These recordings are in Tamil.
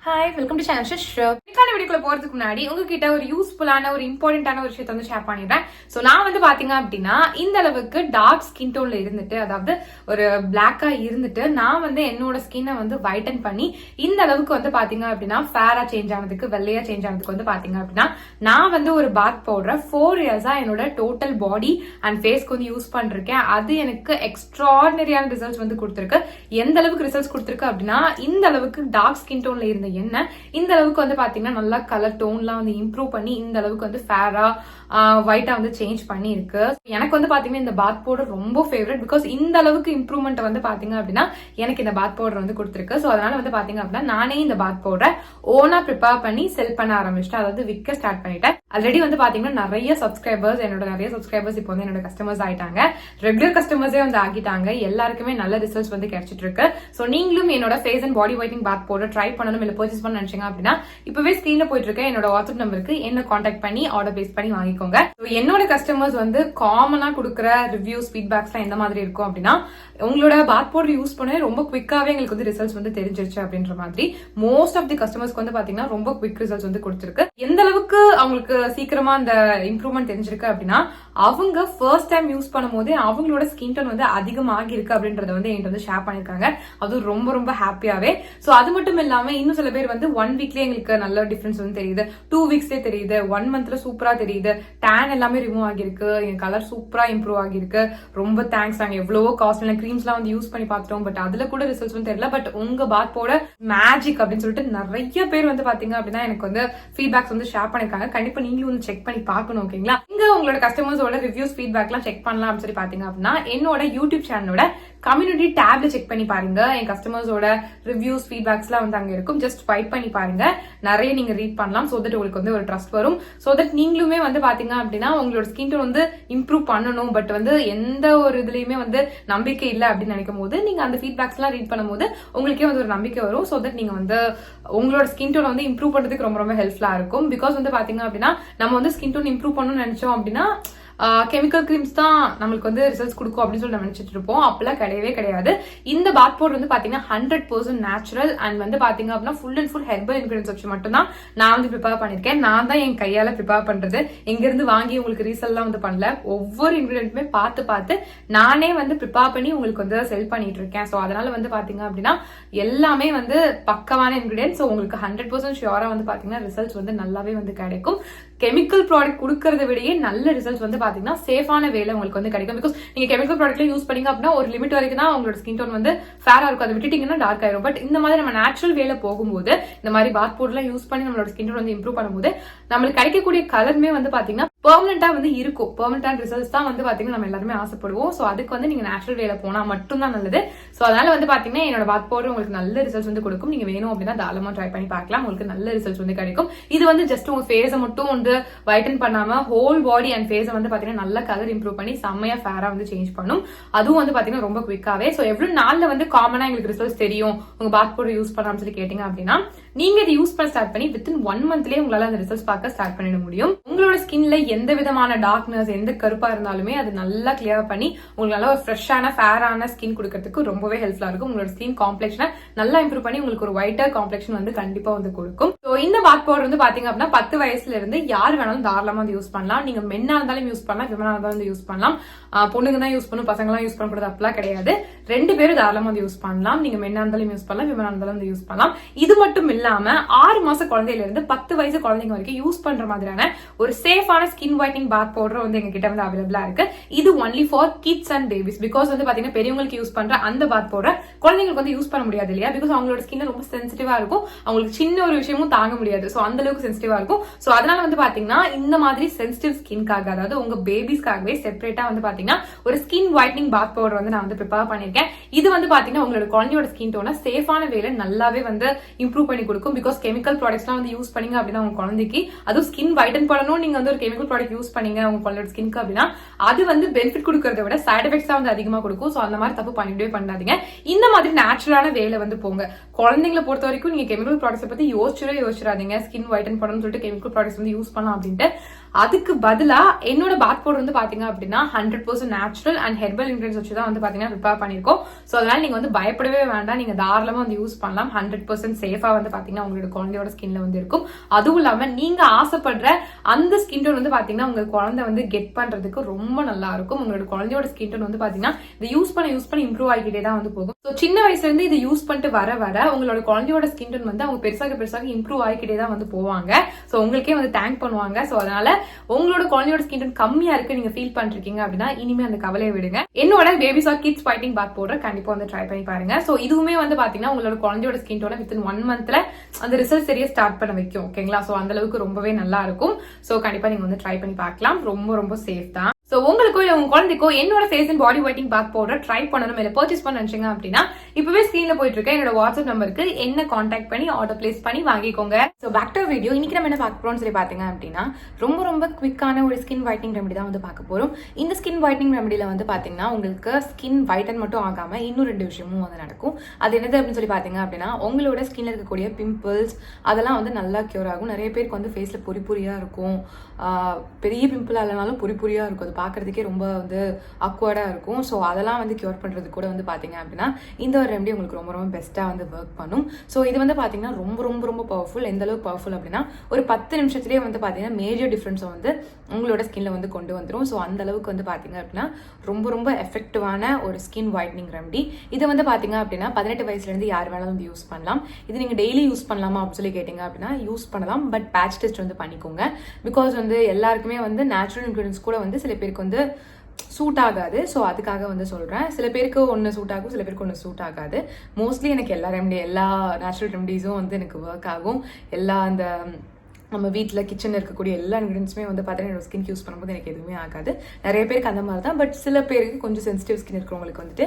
ஹாய், வெல்கம் டு சேனல் ஷிஷ்ரப். இன்னைக்கான வீடியோக்குள்ள போறதுக்கு முன்னாடி உங்ககிட்ட ஒரு யூஸ்ஃபுல்லான ஒரு இம்பார்ட்டன்டான ஒரு விஷயத்தை வந்து ஷேர் பண்ணிடுறேன். சோ நான் வந்து பாத்தீங்க அப்படின்னா இந்த அளவுக்கு டார்க் ஸ்கின் டோன்ல இருந்துட்டு, அதாவது ஒரு பிளாக்கா இருந்துட்டு நான் வந்து என்னோட ஸ்கின்னை வந்து வைட்டன் பண்ணி இந்த அளவுக்கு வந்து பாத்தீங்க அப்படின்னா ஃபேரா சேஞ்ச் ஆனதுக்கு, வெள்ளையா சேஞ்ச் ஆனதுக்கு வந்து பாத்தீங்க அப்படின்னா நான் வந்து ஒரு பாத் பவுடர் 4 இயர்ஸா என்னோட டோட்டல் பாடி அண்ட் ஃபேஸ்க்கு வந்து யூஸ் பண்ணிருக்கேன். அது எனக்கு எக்ஸ்ட்ராடினரியான ரிசல்ட்ஸ் வந்து கொடுத்துருக்கு. எந்த அளவுக்கு ரிசல்ட்ஸ் கொடுத்துருக்கு அப்படின்னா, இந்த அளவுக்கு டார்க் ஸ்கின் டோன்ல இருந்த என்ன இந்த அளவுக்கு வந்து பாத்தீங்கன்னா நல்லா கலர் டோன்லாம் வந்து இம்ப்ரூவ் பண்ணி இந்த அளவுக்கு வந்து ஃபேரா ஒயிட்டா வந்து சேஞ்ச் பண்ணி இருக்கு. எனக்கு வந்து பாத்தீங்கன்னா இந்த பாத் பவுடர் ரொம்ப ஃபேவரட். பிகாஸ் இந்த அளவுக்கு இம்ப்ரூவ்மெண்ட் வந்து பாத்தீங்க அப்படின்னா எனக்கு இந்த பாத் பவுடர் வந்து கொடுத்துருக்கு. சோ அதனால வந்து பாத்தீங்க அப்படின்னா நானே இந்த பாத் பவுடர் ஓனா ப்ரிப்பேர் பண்ணி செல் பண்ண ஆரம்பிச்சிட்டேன். அதாவது விற்க ஸ்டார்ட் பண்ணிட்டேன். ஆல்ரெடி வந்து பாத்தீங்கன்னா நிறைய சப்ஸ்கிரைபர்ஸ் இப்போ வந்து என்னோட கஸ்டமர்ஸ் ஆயிட்டாங்க. ரெகுலர் கஸ்டமர்ஸே வந்து ஆகிட்டாங்க. எல்லாருக்குமே நல்ல ரிசல்ட்ஸ் வந்து கிடைச்சிட்டு இருக்கு. சோ நீங்களும் என்னோட face and body whitening bath powder try பண்ணணும், இல்ல பர்ச்சேஸ் பண்ண நினைச்சீங்க அப்படின்னா இப்பவே ஸ்கிரீன்ல போயிட்டு இருக்க என்னோட வாட்ஸ்அப் நம்பருக்கு என்ன கான்டாக்ட் பண்ணி ஆர்டர் பேஸ் பண்ணி வாங்கிக்கோங்க. என்னோட கஸ்டமர்ஸ் வந்து காமனா கொடுக்குற ரிவ்யூஸ், ஃபீட்பேக்ஸ் எந்த மாதிரி இருக்கும் அப்படின்னா, உங்களோட பாத் பவுடர் யூஸ் பண்ண ரொம்ப குவிக்காவே எங்களுக்கு வந்து ரிசல்ட்ஸ் வந்து தெரிஞ்சிருச்சு அப்படின்ற மாதிரி. மோஸ்ட் ஆஃப் தி கஸ்டமர்ஸ்க்கு வந்து பாத்தீங்கன்னா ரொம்ப குவிக் ரிசல்ட்ஸ் வந்து கொடுத்திருக்கு. எந்த அளவுக்கு அவங்களுக்கு சீக்கிரமா அந்த இம்ப்ரூவ்மெண்ட் தெரிஞ்சிருக்கு அப்படின்னா, அவங்க ஃபர்ஸ்ட் டைம் யூஸ் பண்ணும் போதே அவங்களோட ஸ்கின் டோன் வந்து அதிகமாகி இருக்கு அப்படின்றத வந்து என்கிட்ட வந்து ஷேர் பண்ணிருக்காங்க. அது ரொம்ப ரொம்ப ஹாப்பியாவே. சோ அது மட்டும் இல்லாம இன்னும் சில பேர் வந்து 1 வீக்லயே எங்களுக்கு நல்ல டிஃபரன்ஸ் வந்து தெரியுது, 2 வீக்ஸ்லயே தெரியுது, 1 மந்த்ல சூப்பரா தெரியுது, டேன் எல்லாமே ரிமூவ் ஆகிருக்கு, என் கலர் சூப்பரா இம்ப்ரூவ் ஆகிருக்கு, ரொம்ப தேங்க்ஸ். நாங்க எவ்வளவோ காஸ்ட்லியான கிரீம்ஸ் எல்லாம் வந்து யூஸ் பண்ணி பார்த்துட்டோம், பட் அதுல கூட ரிசல்ட்ஸ் வந்து தெரியல. பட் உங்க பாத் போட மேஜிக் அப்படின்னு சொல்லிட்டு நிறைய பேர் வந்து பாத்தீங்க அப்படின்னா எனக்கு வந்து ஃபீட்பேக்ஸ் வந்து ஷேர் பண்ணிருக்காங்க. கண்டிப்பா நீங்களும் வந்து செக் பண்ணி பார்க்கணும். ஓகேங்களா? இங்க உங்களோட கஸ்டமர்ஸோட ரிவ்யூஸ், ஃபீட்பேக் எல்லாம் செக் பண்ணலாம் அப்படின்னு சொல்லி பாத்தீங்க அப்படின்னா என்னோட யூடியூப் சேனலோட கம்யூனிட்டி டேப்ல செக் பண்ணி பாருங்க. என் கஸ்டமர்ஸோட ரிவ்யூஸ், ஃபீட்பேக்ஸ் எல்லாம் வந்து அங்க இருக்கும். ஜஸ்ட் ஸ்வைப் பண்ணி பாருங்க. நிறைய நீங்க ரீட் பண்ணலாம். சோ தட் உங்களுக்கு வந்து ஒரு ட்ரஸ்ட் வரும். சோ தட் நீங்களுமே வந்து பாத்தீங்க அப்படின்னா உங்களோட ஸ்கின் டோன் வந்து இம்ப்ரூவ் பண்ணணும், பட் வந்து எந்த ஒரு இதுலயுமே வந்து நம்பிக்கை இல்லை அப்படின்னு நினைக்கும் போது நீங்க அந்த ஃபீட்பேக்ஸ் எல்லாம் ரீட் பண்ணும்போது உங்களுக்கே வந்து ஒரு நம்பிக்கை வரும். சோ தட் நீங்க வந்து உங்களோட ஸ்கின் டோன் வந்து இம்ப்ரூவ் பண்றதுக்கு ரொம்ப ரொம்ப ஹெல்ப்ஃபுல்லா இருக்கும். பிகாஸ் வந்து பாத்தீங்க அப்படின்னா நம்ம வந்து ஸ்கின் டோன் இம்ப்ரூவ் பண்ணணும்னு நினைச்சோம் அப்படின்னா கெமிக்கல் கிரீம்ஸ் தான் நம்மளுக்கு வந்து ரிசல்ட்ஸ் கொடுக்கும் அப்படின்னு சொல்லி நம்ம நினைச்சிட்டு இருப்போம். அப்பெல்லாம் கிடையவே கிடையாது. இந்த பாத் பவுடர் வந்து பாத்தீங்கன்னா 100% நேச்சுரல் அண்ட் வந்து பாத்தீங்க அப்படின்னா full and full herbal ingredients வச்சு மட்டும் தான் நான் வந்து ப்ரிப்பேர் பண்ணிருக்கேன். நான் தான் என் கையால ப்ரிப்பேர் பண்றது. எங்க இருந்து வாங்கி உங்களுக்கு ரீசெல்லாம் வந்து பண்ணல. ஒவ்வொரு இன்கிரியன்ட்டுமே பார்த்து நானே வந்து ப்ரிப்பேர் பண்ணி உங்களுக்கு வந்து செல் பண்ணிட்டு இருக்கேன். சோ அதனால வந்து பாத்தீங்க அப்படின்னா எல்லாமே வந்து பக்கமான இன்கிரியன்ஸ். ஸோ உங்களுக்கு 100% ஷியோரா வந்து பாத்தீங்கன்னா ரிசல்ட்ஸ் வந்து நல்லாவே வந்து கிடைக்கும். கெமிக்கல் ப்ராடக்ட் கொடுக்கறத விடையே நல்ல ரிசல்ட்ஸ் வந்து பாத்தீங்கன்னா சேஃபான வேலை உங்களுக்கு வந்து கிடைக்கும். பிகாஸ் நீங்க கெமிக்கல் ப்ராடக்ட்ல யூஸ் பண்ணீங்க அப்படின்னா ஒரு லிமிட் வரைக்கும் தான் உங்களோட ஸ்கின் டோன் வந்து ஃபேரா இருக்கும். அதை விட்டுட்டீங்கன்னா டார்க் ஆயிரும். பட் இந்த மாதிரி நம்ம நேச்சுரல் வேலை போகும்போது, இந்த மாதிரி பாத் பவுடர்லாம் யூஸ் பண்ணி நம்மளோட ஸ்கின் டோன் வந்து இம்ப்ரூவ் பண்ணும்போது நம்மளுக்கு கிடைக்கக்கூடிய கலருமே வந்து பாத்தீங்கன்னா பெர்மனண்டா வந்து இருக்கும். பெர்மனன்ட் ரிசல்ட்ஸ் தான் வந்து பாத்தீங்கன்னா நம்ம எல்லாருமே ஆசைப்படுவோம். சோ அதுக்கு வந்து நீங்க நேச்சுரல் வேலை போனா மட்டும் தான் நல்லது. சோ அதனால வந்து பாத்தீங்கன்னா என்னோட பாத் பவுடர் உங்களுக்கு நல்ல ரிசல்ட்ஸ் வந்து கொடுக்கும். நீங்க வேணும் அப்படின்னா தாராளமா ட்ரை பண்ணி பார்க்கலாம். உங்களுக்கு நல்ல ரிசல்ட்ஸ் வந்து கிடைக்கும். இது வந்து ஜஸ்ட் உங்க ஃபேஸை மட்டும் வந்து வைட்டன் பண்ணாம ஹோல் பாடி அண்ட் ஃபேஸை வந்து பாத்தீங்கன்னா நல்ல கலர் இம்ப்ரூவ் பண்ணி செம்மையா ஃபேரா வந்து சேஞ்ச் பண்ணும். அதுவும் வந்து பாத்தீங்கன்னா ரொம்ப குவிக்காவே. சோ எவ்வளவு நாள்ல வந்து காமனா எங்களுக்கு ரிசல்ட்ஸ் தெரியும் உங்க பாத் பவுடர் யூஸ் பண்ணாம சொல்லி கேட்டீங்க அப்படின்னா, நீங்க இதை யூஸ் பண்ண ஸ்டார்ட் பண்ணி வித்தின் 1 மந்த்லயே உங்களால அந்த ரிசல்ட்ஸ் பார்க்க ஸ்டார்ட் பண்ணிட முடியும். உங்களோட ஸ்கின்ல எந்த விதமான டார்க்னஸ், எந்த கருப்பா இருந்தாலுமே அது நல்லா கிளியர் பண்ணி உங்களுக்கு நல்ல ஒரு ஃப்ரெஷ்ஷான ஃபேரான ஸ்கின் கொடுக்கறதுக்கு ரொம்பவே ஹெல்ப்ஃபுல்லா இருக்கும். உங்களோட ஸ்கின் காம்ப்ளெக்ஷனை நல்லா இம்ப்ரூவ் பண்ணி உங்களுக்கு ஒரு ஒயிட்டர் காம்ப்ளெக்ஷன் வந்து கண்டிப்பா வந்து கொடுக்கும். ஸோ இந்த பாத் பவுடர் வந்து பாத்தீங்க அப்படின்னா 10 வயசுல இருந்து யார் வேணாலும் தாராளமா வந்து யூஸ் பண்ணலாம். நீங்க மென்னா இருந்தாலும் யூஸ் பண்ணலாம், விமனா இருந்தாலும் வந்து யூஸ் பண்ணலாம். பொண்ணுங்க தான் யூஸ் பண்ணும், பசங்க எல்லாம் யூஸ் பண்ணக்கூடாது அப்படிலாம் கிடையாது. 2 பேரும் தாராளமா வந்து யூஸ் பண்ணலாம். நீங்க மென்னா இருந்தாலும் யூஸ் பண்ணலாம், விமனா இருந்தாலும் வந்து யூஸ் பண்ணலாம். இது மட்டும் இல்லாம 6 மாச குழந்தையில இருந்து 10 வயசு குழந்தைங்க வரைக்கும் யூஸ் பண்ற மாதிரியான ஒரு சேஃபான ஸ்கின் ஒயிட்னிங் பாத் பவுடர் வந்து எங்க கிட்ட வந்து அவைலபிளா இருக்கு. இது only for kids and babies. Because வந்து பாத்தீங்கன்னா பெரியவங்களுக்கு யூஸ் பண்ற அந்த பாத் பவுடர் குழந்தைங்களுக்கு வந்து யூஸ் பண்ண முடியாது இல்லையா? பிகாஸ் அவங்களோட ஸ்கின் ரொம்ப சென்சிட்டிவா இருக்கும். அவங்களுக்கு சின்ன ஒரு விஷயமும் தாங்க முடியாது. சோ அந்த அளவுக்கு சென்சிட்டிவா இருக்கும். சோ அதனால வந்து பாத்தீங்கன்னா இந்த மாதிரி சென்சிட்டிவ் ஸ்கின்காக, அதாவது உங்க பேபிஸ்க்காகவே செப்பரேட்டா வந்து பாத்தீங்கன்னா ஒரு ஸ்கின் ஒயிட்னிங் பாத் பவுடர் வந்து நான் வந்து ப்ரிப்பேர் பண்ணிருக்கேன். இது வந்து பாத்தீங்கன்னா உங்களோட குழந்தையோட ஸ்கின் டோனை சேஃபான வேலை நல்லாவே வந்து இம்ப்ரூவ் பண்ணி கொடுக்கும். பிகாஸ் கெமிக்கல் ப்ராடக்ட்ஸ்லாம் வந்து யூஸ் பண்ணீங்க அப்படின்னா உங்க குழந்தைக்கு, அதுவும் ஸ்கின் வைட்டன் பண்ணணும் நீங்க வந்து ஒரு கெமிக்கல் ப்ராடக்ட் யூஸ் பண்ணீங்க உங்க குழந்தையோட ஸ்கின்க்கு அப்படின்னா அது வந்து பெனிஃபிட் கொடுக்கறத விட சைட் எஃபெக்ட்ஸ் தான் வந்து அதிகமா கொடுக்கும். சோ அந்த மாதிரி தப்பு பண்ணிட்டே பண்ணாதீங்க. இந்த மாதிரி நேச்சுரலான வேலை வந்து போங்க. குழந்தைங்களை பொறுத்த வரைக்கும் நீங்க கெமிக்கல் ப்ராடக்ட்ஸ் பத்தி யோசிச்சிடாதீங்க. ஸ்கின் வைட்டன் பண்ணணும்னு சொல்லிட்டு கெமிக்கல் ப்ராடக்ட்ஸ் வந்து யூஸ் பண்ணலாம் அப்படின்ட்டு அதுக்கு பதிலா என்னோட பாத் பவுடர் வந்து பாத்தீங்க அப்படின்னா 100% நேச்சுரல் அண்ட் ஹெர்பல் இன்கிரியன்ஸ் வச்சு தான் வந்து பாத்தீங்கன்னா ப்ரிப்பேர் பண்ணிருக்கோம். சோ அதனால நீங்க வந்து பயப்படவே வேண்டாம், நீங்க தாராளமா வந்து யூஸ் பண்ணலாம். 100% சேஃபா வந்து பாத்தீங்கன்னா உங்களோட குழந்தையோட ஸ்கின்ல வந்து இருக்கும். அதுவும் இல்லாம நீங்க ஆசைப்படுற அந்த ஸ்கின் டோன் வந்து பாத்தீங்கன்னா உங்க குழந்தை வந்து கெட் பண்றதுக்கு ரொம்ப நல்லா இருக்கும். உங்களோட குழந்தையோட ஸ்கின் டோன் வந்து பாத்தீங்கன்னா இதை யூஸ் பண்ண இம்ப்ரூவ் ஆகிட்டே தான் வந்து போகும். ஸோ சின்ன வயசுல இருந்து இதை யூஸ் பண்ணிட்டு வர உங்களோட குழந்தையோட ஸ்கின் டோன் வந்து அவங்க பெருசாக இம்ப்ரூவ் ஆகிக்கிட்டே தான் வந்து போவாங்க. ஸோ உங்களுக்கே வந்து தேங்க் பண்ணுவாங்க. ஸோ அதனால உங்களோட குழந்தையோட ஸ்கின் டோன் கம்மியா இருக்கு நீங்க ஃபீல் பண்ணிருக்கீங்க அப்படின்னா இனிமே அந்த கவலையை விடுங்க. என்னோட பேபிஸ் ஆர் கிட்ஸ் ஃபைட்டிங் பாத் பவுடர் கண்டிப்பா வந்து ட்ரை பண்ணி பாருங்க. ஸோ இதுவுமே வந்து பாத்தீங்கன்னா உங்களோட குழந்தையோட ஸ்கின் டோனை வித்தின் 1 மந்த்ல அந்த ரிசல்ட் சரியா ஸ்டார்ட் பண்ண வைக்கும். ஓகேங்களா? ஸோ அந்த அளவுக்கு ரொம்பவே நல்லா இருக்கும். ஸோ கண்டிப்பா நீங்க வந்து ட்ரை பண்ணி பார்க்கலாம். ரொம்ப ரொம்ப சேஃப் தான். ஸோ உங்களுக்கோ இல்லை உங்க குழந்தைக்கோ என்னோட face and body whitening bath powder try பண்ணணும் இல்லை பர்ச்சேஸ் பண்ண நினைச்சீங்க அப்படின்னா இப்பவே ஸ்கிரீன்ல போயிட்டு இருக்க என்னோட வாட்ஸ்அப் நம்பருக்கு என்ன கான்டாக்ட் பண்ணி ஆர்டர் பிளேஸ் பண்ணி வாங்கிக்கோங்க. So back to video. இன்னைக்கு நம்ம என்ன பார்க்க போறோம்னு சொல்லி பாத்தீங்க அப்படின்னா ரொம்ப குவிக்கான ஒரு ஸ்கின் ஒயிட்னிங் ரெமெடி தான் வந்து பார்க்க போறோம். இந்த ஸ்கின் ஒயிட்னிங் ரெமெடியில வந்து பாத்தீங்கன்னா உங்களுக்கு ஸ்கின் ஒயிட்டன் மட்டும் ஆகாம இன்னும் 2 விஷயமும் வந்து நடக்கும். அது என்னது அப்படின்னு சொல்லி பாத்தீங்க அப்படின்னா உங்களோட ஸ்கின்ல இருக்கக்கூடிய பிம்பிள்ஸ் அதெல்லாம் வந்து நல்லா கியூர் ஆகும். நிறைய பேருக்கு வந்து ஃபேஸ்ல பொறியா இருக்கும், பெரிய பிம்பிள் இல்லைனாலும் பொறியா இருக்கும். அது பார்க்கறதுக்கே ரொம்ப வந்து அக்வர்டா இருக்கும். ஸோ அதெல்லாம் வந்து கியூர் பண்றது கூட வந்து பாத்தீங்க அப்படின்னா இந்த ஒரு ரெமெடி உங்களுக்கு ரொம்ப பெஸ்டா வந்து ஒர்க் பண்ணும். ஸோ இது வந்து பாத்தீங்கன்னா ரொம்ப பவர்ஃபுல். எந்த அளவுக்கு பவர்ஃபுல் அப்படின்னா ஒரு 10 நிமிஷத்துலேயே வந்து பாத்தீங்கன்னா மேஜர் டிஃபரன்ஸை வந்து உங்களோட ஸ்கின்ல வந்து கொண்டு வந்துடும். ஸோ அந்த அளவுக்கு வந்து பாத்தீங்க அப்படின்னா ரொம்ப எஃபெக்டிவான ஒரு ஸ்கின் ஒயிட்னிங் ரெமெடி. இது வந்து பாத்தீங்க அப்படின்னா 18 வயசுல இருந்து யார் வேணாலும் வந்து யூஸ் பண்ணலாம். இது நீங்க டெய்லி யூஸ் பண்ணலாமா அப்படின்னு சொல்லி கேட்டீங்க அப்படின்னா யூஸ் பண்ணலாம். பட் பேட்ச் டெஸ்ட் வந்து பண்ணிக்கோங்க. பிகாஸ் வந்து எல்லாருக்குமே வந்து நேச்சுரல் இன்கிரியன்ஸ் கூட வந்து சில பேருக்கு வந்து சூட் ஆகாது. ஸோ அதுக்காக வந்து சொல்றேன். சில பேருக்கு ஒன்று சூட் ஆகும், சில பேருக்கு ஒன்று சூட் ஆகாது. மோஸ்ட்லி எனக்கு எல்லா நேச்சுரல் ரெமடிஸும் வந்து எனக்கு ஒர்க் ஆகும். எல்லா அந்த நம்ம வீட்டில் கிச்சனில் இருக்கக்கூடிய எல்லா இன்க்ரீடியன்ஸுமே வந்து பார்த்தீங்கன்னா என்னோட ஸ்கின் யூஸ் பண்ணும்போது எனக்கு எதுவுமே ஆகாது. நிறைய பேருக்கு அந்த மாதிரி தான். பட் சில பேருக்கு கொஞ்சம் சென்சிட்டிவ் ஸ்கின் இருக்கிறவங்களுக்கு வந்துட்டு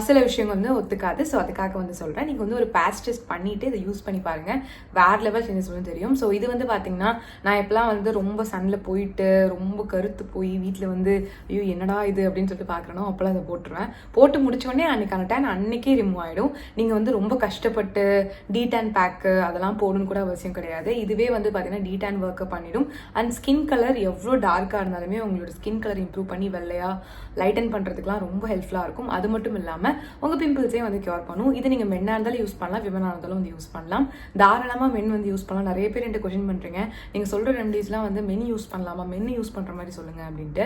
சில விஷயங்கள் வந்து ஒத்துக்காது. ஸோ அதுக்காக வந்து சொல்கிறேன். நீங்கள் வந்து ஒரு பேட்ச் டெஸ்ட் பண்ணிவிட்டு இதை யூஸ் பண்ணி பாருங்கள். வேறு லெவல் சேஞ்சஸ் வந்து தெரியும். ஸோ இது வந்து பார்த்தீங்கன்னா நான் எப்போலாம் வந்து ரொம்ப சன்னில் போயிட்டு ரொம்ப கருத்து போய் வீட்டில் வந்து ஐயோ என்னடா இது அப்படின்னு சொல்லிட்டு பார்க்குறேனோ அப்போலாம் அதை போட்டுருவேன். போட்டு முடிச்சோடனே அன்றைக்கான டேன் அன்றைக்கே ரிமூவ் ஆகிடும். நீங்கள் வந்து ரொம்ப கஷ்டப்பட்டு டீடான் பேக்கு அதெல்லாம் போடணும்னு கூட அவசியம் கிடையாது. இதுவே வந்து பார்த்தீங்கன்னா டீடான் ஒர்க்கை பண்ணிடும். அண்ட் ஸ்கின் கலர் எவ்வளோ டார்க்காக இருந்தாலுமே உங்களோட ஸ்கின் கலர் இம்ப்ரூவ் பண்ணி வெள்ளையா லைட்டன் பண்ணுறதுக்குலாம் ரொம்ப ஹெல்ப்ஃபுல்லாக இருக்கும். அது மட்டும் இல்லாமல் உங்கள் பிம்பிள்ஸையும் வந்து கியூர் பண்ணும். இது நீங்கள் மென்னாக இருந்தாலும் யூஸ் பண்ணலாம், விமனாக இருந்தாலும் வந்து யூஸ் பண்ணலாம். தாராளமாக மென் வந்து யூஸ் பண்ணலாம். நிறைய பேர் என்கிட்ட கொஸ்டின் பண்ணுறீங்க, நீங்கள் சொல்கிற ரெமடிஸ்லாம் வந்து மென் யூஸ் பண்ணலாமா, மென் யூஸ் பண்ணுற மாதிரி சொல்லுங்கள் அப்படின்ட்டு.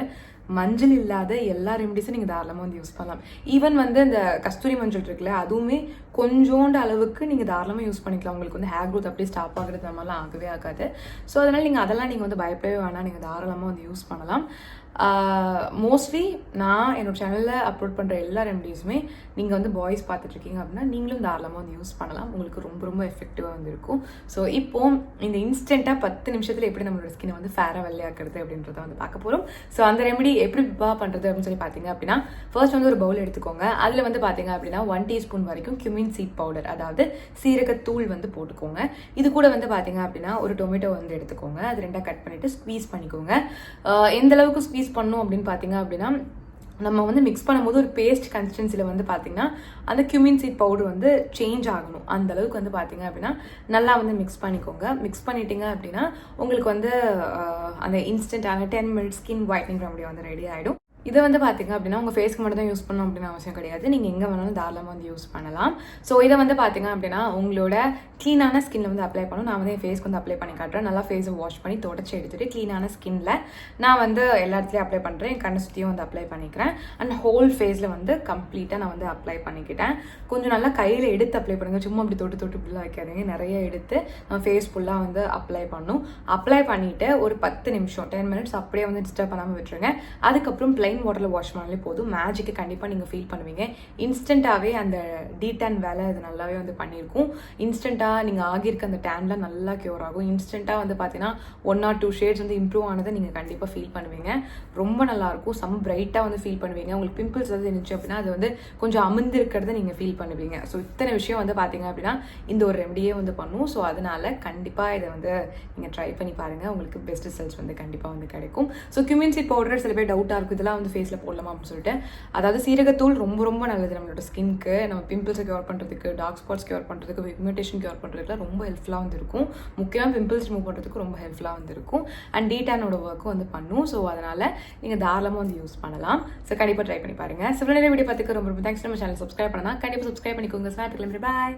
மஞ்சள் இல்லாத எல்லா ரெமடிஸும் நீங்கள் தாராளமாக வந்து யூஸ் பண்ணலாம். ஈவன் வந்து இந்த கஸ்தூரி மஞ்சள் இருக்குல்ல அதுவுமே கொஞ்சோண்டு அளவுக்கு நீங்கள் தாராளமாக யூஸ் பண்ணிக்கலாம். உங்களுக்கு வந்து ஹேர் க்ரோத் அப்படியே ஸ்டாப் ஆகுறது அந்த மாதிரிலாம் ஆகவே ஆகாது. ஸோ அதனால் நீங்கள் அதெல்லாம் நீங்கள் வந்து பயப்படவே வேணாம், நீங்கள் தாராளமாக வந்து யூஸ் பண்ணலாம். மோஸ்ட்லி நான் என்னோட சேனலில் அப்லோட் பண்ணுற எல்லா ரெமடிஸுமே நீங்கள் வந்து பாய்ஸ் பார்த்துட்ருக்கீங்க அப்படின்னா நீங்களும் தாராளமாக வந்து யூஸ் பண்ணலாம். உங்களுக்கு ரொம்ப எஃபெக்டிவாக வந்து இருக்கும். ஸோ இப்போ இந்த இன்ஸ்டண்ட்டாக 10 நிமிஷத்தில் எப்படி நம்மளோட ஸ்கினை வந்து ஃபேராக வெள்ளையாக்குறது அப்படின்றத வந்து பார்க்க போகிறோம். ஸோ அந்த ரெமடி எப்படி ப்ரிப்பேர் பண்ணுறது அப்படின்னு சொல்லி பார்த்தீங்க அப்படின்னா ஃபர்ஸ்ட் வந்து ஒரு பவுல் எடுத்துக்கோங்க. அதில் வந்து பார்த்தீங்க அப்படின்னா 1 டீஸ்பூன் வரைக்கும் cumin சீட் பவுடர் அதாவது சீரகத்தூள் வந்து போட்டுக்கோங்க. இது கூட வந்து பார்த்தீங்க அப்படின்னா ஒரு டொமேட்டோ வந்து எடுத்துக்கோங்க. அது 2 கட் பண்ணிவிட்டு ஸ்க்வீஸ் பண்ணிக்கோங்க. எந்த அளவுக்கு ஸ்க்வீஸ் பண்ணணும் அப்படின்னு பார்த்தீங்க அப்படின்னா நம்ம வந்து மிக்ஸ் பண்ணும்போது ஒரு பேஸ்ட் கன்சிஸ்டன்சியில் வந்து பார்த்தீங்கன்னா அந்த cumin சீட் பவுடர் வந்து சேஞ்ச் ஆகணும். அந்த அளவுக்கு வந்து பார்த்தீங்க அப்படின்னா நல்லா வந்து மிக்ஸ் பண்ணிக்கோங்க. மிக்ஸ் பண்ணிட்டீங்க அப்படின்னா உங்களுக்கு வந்து அந்த இன்ஸ்டன்டான 10 மினிட்ஸ் ஸ்கின் ஒயிட்னிங் ரெமடி வந்து ரெடி ஆகிடும். இதை வந்து பார்த்தீங்க அப்படின்னா உங்கள் ஃபேஸ்க்கு மட்டும் தான் யூஸ் பண்ணணும் அப்படின்னு அவசியம் கிடையாது. நீங்கள் எங்கே வேணாலும் தாராளமாக வந்து யூஸ் பண்ணலாம். ஸோ இதை வந்து பார்த்தீங்க அப்படின்னா உங்களோட க்ளீனான ஸ்கின்ல வந்து அப்ளை பண்ணணும். நான் வந்து என் ஃபேஸ்க்கு வந்து அப்ளை பண்ணி காட்டுறேன். நல்லா ஃபேஸை வாஷ் பண்ணி தொடச்சி எடுத்துகிட்டு க்ளீனான ஸ்கின்ல நான் வந்து எல்லா இடத்துலையும் அப்ளை பண்ணுறேன். என் கண்ணை சுற்றியும் வந்து அப்ளை பண்ணிக்கிறேன். அண்ட் ஹோல் ஃபேஸில் வந்து கம்ப்ளீட்டாக நான் வந்து அப்ளை பண்ணிக்கிட்டேன். கொஞ்சம் நல்லா கையில் எடுத்து அப்ளை பண்ணுங்கள். சும்மா அப்படி தொட்டு இப்படிலாம் வைக்காதீங்க. நிறைய எடுத்து நம்ம ஃபேஸ் ஃபுல்லாக வந்து அப்ளை பண்ணணும். அப்ளை பண்ணிவிட்டு ஒரு 10 நிமிஷம் 10 மினிட்ஸ் அப்படியே வந்து டிஸ்டர்ப் பண்ணாமல் விட்டுருங்க. அதுக்கப்புறம் பிளைன் வாட்டரில் வாஷ் பண்ணாலே போதும். மேஜிக்கு கண்டிப்பாக நீங்கள் ஃபீல் பண்ணுவீங்க. இன்ஸ்டண்ட்டாகவே அந்த டீடான் வேலை அது நல்லாவே வந்து பண்ணியிருக்கும். இன்ஸ்டண்ட்டாக நீங்கள் ஆகியிருக்க அந்த டேன்லாம் நல்லா க்யூர் ஆகும். இன்ஸ்டண்ட்டாக வந்து பார்த்தீங்கன்னா 1 or 2 ஷேட்ஸ் வந்து இம்ப்ரூவ் ஆனதை நீங்கள் கண்டிப்பாக ஃபீல் பண்ணுவீங்க. ரொம்ப நல்லாயிருக்கும். செம்ம பிரைட்டாக வந்து ஃபீல் பண்ணுவீங்க. உங்களுக்கு பிம்பிள்ஸ் வந்து இருந்துச்சு அப்படின்னா அது வந்து கொஞ்சம் அமிர்ந்து இருக்கிறத நீங்கள் ஃபீல் பண்ணுவீங்க. ஸோ இத்தனை விஷயம் வந்து பார்த்தீங்க அப்படின்னா இந்த ஒரு ரெமடியே வந்து பண்ணும். ஸோ அதனால கண்டிப்பாக இதை வந்து நீங்கள் ட்ரை பண்ணி பாருங்கள். உங்களுக்கு பெஸ்ட் ரிசல்ட்ஸ் வந்து கண்டிப்பாக வந்து கிடைக்கும். ஸோ cumin சீட் பவுடர் சில பேர் டவுட்டாக இருக்கும், இதெல்லாம் வந்து ஃபேஸில் போடலாமா அப்படின்னு சொல்லிட்டு. அதாவது சீரகத்தூள் ரொம்ப ரொம்ப நல்லது நம்மளோட ஸ்கின்க்கு. நம்ம பிம்பிள்ஸை கியூர் பண்ணுறதுக்கு, டார்க் ஸ்பாட்ஸ் கியூர் பண்ணுறதுக்கு, பிக்மெண்டேஷன் கியூர் பண்ணுறதுக்குலாம் ரொம்ப ஹெல்ப்ஃபுல்லாக வந்து இருக்கும். முக்கியமாக பிம்பிள்ஸ் ரிமூவ் பண்ணுறதுக்கு ரொம்ப ஹெல்ப்ஃபுல்லாக வந்து இருக்கும். அண்ட் டீடானோட ஒர்க்கும் வந்து பண்ணும். ஸோ அதனால் நீங்கள் தாராளமாக வந்து யூஸ் பண்ணலாம். ஸோ கண்டிப்பாக ட்ரை பண்ணி பாருங்கள். ஸோ நிறைய வீடியோ பார்த்துக்க ரொம்ப ரொம்ப தேங்க்ஸ். நம்ம சேனல் சப்ஸ்கிரைப் பண்ணலாம். கண்டிப்பாக சப்ஸ்கிரைப் பண்ணிக்கோங்க. ஸ்னாப் கிளம்பி பாய்.